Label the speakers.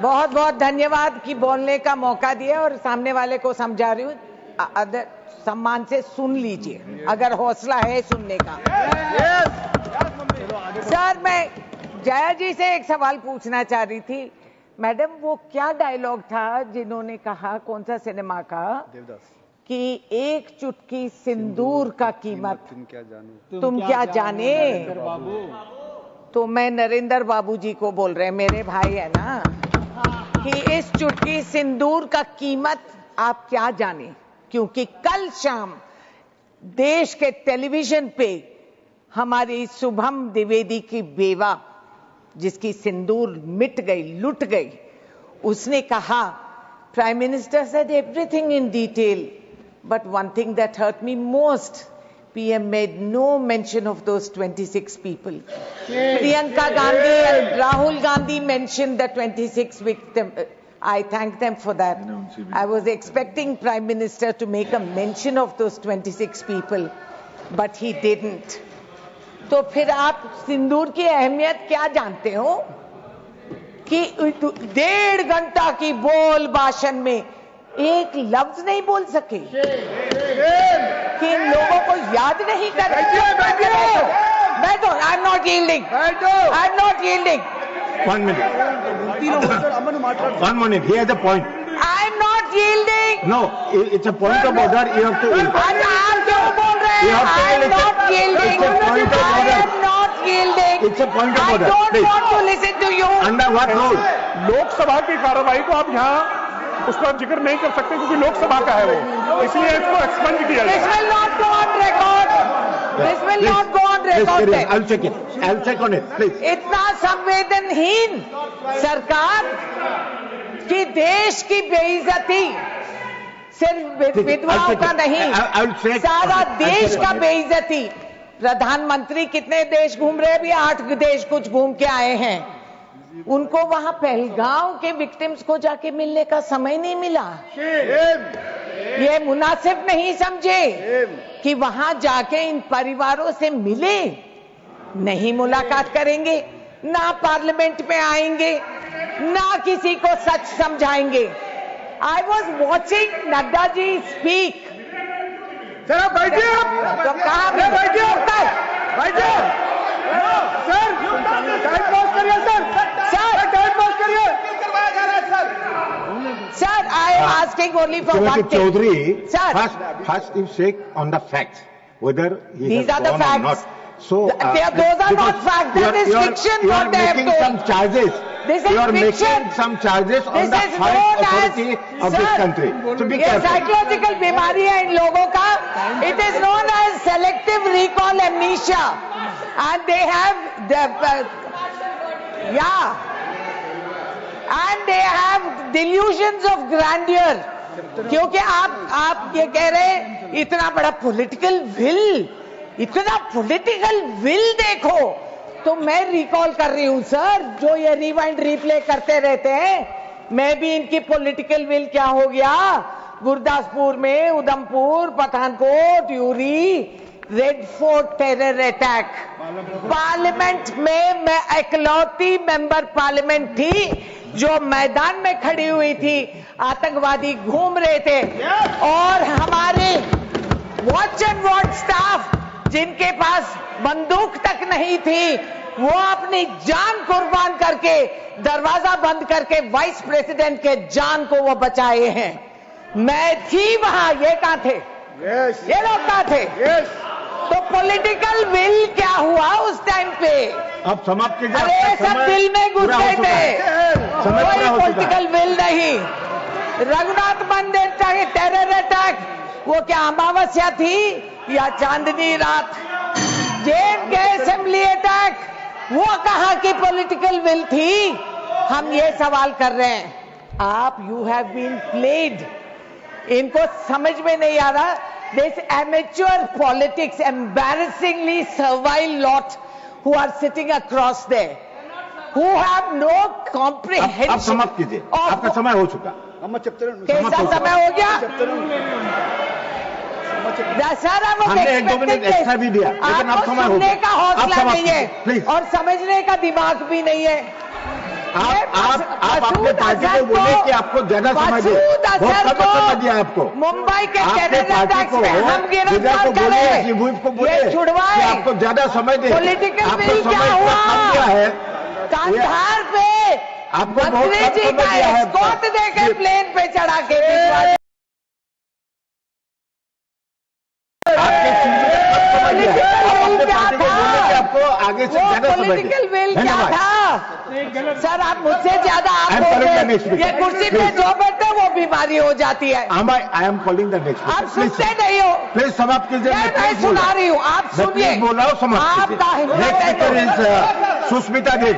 Speaker 1: बहुत बहुत धन्यवाद कि बोलने का मौका दिया और सामने वाले को समझा रही हूँ। सम्मान से सुन लीजिए अगर हौसला है सुनने का। सर, मैं जया जी से एक सवाल पूछना चाह रही थी। मैडम, वो क्या डायलॉग था जिन्होंने कहा, कौन सा सिनेमा का, कि एक चुटकी सिंदूर का कीमत तुम क्या जाने। तो मैं नरेंद्र बाबू जी को बोल रहे हैं, मेरे भाई है ना, कि इस चुटकी सिंदूर का कीमत आप क्या जाने। क्योंकि कल शाम देश के टेलीविजन पे हमारी शुभम द्विवेदी की बेवा, जिसकी सिंदूर मिट गई, लुट गई, उसने कहा, prime minister said everything in detail, but one thing that hurt me most, PM made no mention of those 26 people. Priyanka Gandhi and Rahul Gandhi mentioned the 26 victims. I thank them for that. I was expecting Prime Minister to make a mention of those 26 people, but he didn't. तो फिर आप सिंदूर की अहमियत क्या जानते हो कि 1.5 घंटा की बोल भाषण में एक लफ्ज नहीं बोल सके, कि इन लोगों को याद नहीं कर मैं तो I am not yielding, I am not yielding.
Speaker 2: 1 minute. 1 minute. He has a point.
Speaker 1: I am not yielding.
Speaker 2: No, it's a point of order. You have to.
Speaker 1: आप क्यों बोल रहे हैं? I am not yielding. I am not yielding.
Speaker 2: It's a point of order.
Speaker 1: I don't want to listen to you.
Speaker 2: Under what rule?
Speaker 3: Lok Sabha की कार्रवाई को आप यहाँ उसका जिक्र नहीं कर सकते क्योंकि लोकसभा का है वो, इसलिए इसको एक्सपेंड किया जाए।
Speaker 1: This will not go on record. This will not go on record.
Speaker 2: I'll check it. I'll check on it, please.
Speaker 1: इतना संवेदनहीन सरकार कि देश की बेइज्जती सिर्फ विधवाओं का नहीं, सारा देश का बेइज्जती। प्रधानमंत्री कितने देश घूम रहे हैं? अभी 8 देश कुछ घूम के आए हैं। उनको वहां पहलगांव के विक्टिम्स को जाके मिलने का समय नहीं मिला। ये मुनासिब नहीं समझे कि वहां जाके इन परिवारों से मिले, नहीं मुलाकात करेंगे, ना पार्लियामेंट में आएंगे, ना किसी को सच समझाएंगे। I was watching Nadda ji speak.
Speaker 3: Sir बैठिए,
Speaker 1: तो कहा बैठिए
Speaker 3: सर, टाइम पास करिए सर, टाइम पास करिए।
Speaker 1: Sir, I am asking only for one thing.
Speaker 2: Chaudhary,
Speaker 1: Sir,
Speaker 2: first you check on the facts whether he
Speaker 1: these
Speaker 2: has
Speaker 1: are the
Speaker 2: gone or
Speaker 1: facts.
Speaker 2: not. So
Speaker 1: those are not facts. That is fiction.
Speaker 2: You are
Speaker 1: What they have
Speaker 2: making some
Speaker 1: told.
Speaker 2: charges.
Speaker 1: This is
Speaker 2: you are
Speaker 1: fiction.
Speaker 2: making some charges on
Speaker 1: This
Speaker 2: the
Speaker 1: is
Speaker 2: highest
Speaker 1: known
Speaker 2: authority
Speaker 1: as,
Speaker 2: of this
Speaker 1: sir,
Speaker 2: country. So be
Speaker 1: ये
Speaker 2: careful.
Speaker 1: Psychological बीमारी है इन लोगों का. It is known as selective recall amnesia, and they have and they have delusions of grandeur. क्योंकि आप ये कह रहे हैं इतना बड़ा पॉलिटिकल विल, इतना पॉलिटिकल विल देखो, तो मैं रिकॉल कर रही हूं सर, जो ये रिवाइंड रिप्ले करते रहते हैं, मैं भी इनकी पॉलिटिकल विल क्या हो गया, गुरदासपुर में, Udhampur, Pathankot, Yuri, red fort terror attack, parliament में मैं इकलौती मेंबर पार्लियामेंट थी जो मैदान में खड़ी हुई थी, आतंकवादी घूम रहे थे और हमारे वॉच एंड वॉच स्टाफ जिनके पास बंदूक तक नहीं थी, वो अपनी जान कुर्बान करके, दरवाजा बंद करके वाइस प्रेसिडेंट के जान को वो बचाए हैं। मैं थी वहां, ये कहां थे? ये लोग कहां थे? तो पॉलिटिकल विल क्या हुआ उस टाइम पे?
Speaker 2: अब समाप्त कीजिए।
Speaker 1: अरे सब दिल में घुस गए थे, कोई पॉलिटिकल विल नहीं। रघुनाथ मंदिर चाहे टेरर अटैक, वो क्या अमावस्या थी या चांदनी रात? जेब के असेंबली अटैक, वो कहां की पॉलिटिकल विल थी? हम ये सवाल कर रहे हैं। आप यू हैव बीन प्लेड, इनको समझ में नहीं आ रहा। This amateur politics, embarrassingly servile lot who are sitting across there, who have no comprehension.
Speaker 2: आप समाप्त कीजिए, आपका समय हो चुका।
Speaker 1: कैसा समय हो गया? दशहरा वो
Speaker 2: हमने 1-2 मिनट एक्स्ट्रा भी दिया, लेकिन अब समय हो गया।
Speaker 1: सुनने का हौसला नहीं है
Speaker 2: प्लीज,
Speaker 1: और समझने का दिमाग भी नहीं है।
Speaker 2: आप अपने पार्टी को बोले कि आपको ज्यादा समय दे, बहुत कम समय दिया आपको।
Speaker 1: मुंबई के
Speaker 2: आपके पार्टी को
Speaker 1: हम गिरफ्तार
Speaker 2: करें,
Speaker 1: ये छुड़वाए,
Speaker 2: आपको ज्यादा समय दे।
Speaker 1: पॉलिटिकल
Speaker 2: आपको
Speaker 1: बिल क्या
Speaker 2: समय
Speaker 1: हुआ
Speaker 2: कम दिया है,
Speaker 1: कांधार पे
Speaker 2: आपको बहुत
Speaker 1: मंत्री
Speaker 2: कम
Speaker 1: जी
Speaker 2: समय
Speaker 1: का
Speaker 2: दिया है।
Speaker 1: एस्कॉर्ट देकर प्लेन पे चढ़ा के भिजवा
Speaker 2: आपके चीजों में कम समय दिया है। आप अपने पार्टी को बोले कि आपको आगे से ज्यादा समय दे।
Speaker 1: पॉलिटिकल बिल क्या
Speaker 2: धन्यवाद।
Speaker 1: था सर? आप मुझसे ज्यादा आप
Speaker 2: I am
Speaker 1: बोल
Speaker 2: calling
Speaker 1: रहे
Speaker 2: the next
Speaker 1: हैं।
Speaker 2: speaker.
Speaker 1: ये कुर्सी पे
Speaker 2: Please.
Speaker 1: जो बैठते वो बीमारी हो जाती है।
Speaker 2: I am calling the next.
Speaker 1: आप सुनते नहीं हो।
Speaker 2: प्लीज समाप्त कीजिए।
Speaker 1: मैं सुना रही हूँ, आप सुनिए।
Speaker 2: बोल रहा हूँ, समाप्त कीजिए।
Speaker 1: आपका हिम्मत
Speaker 2: नेक्स्ट
Speaker 1: है
Speaker 2: स्पीकर
Speaker 1: तो।
Speaker 2: इज सुष्मिता देव।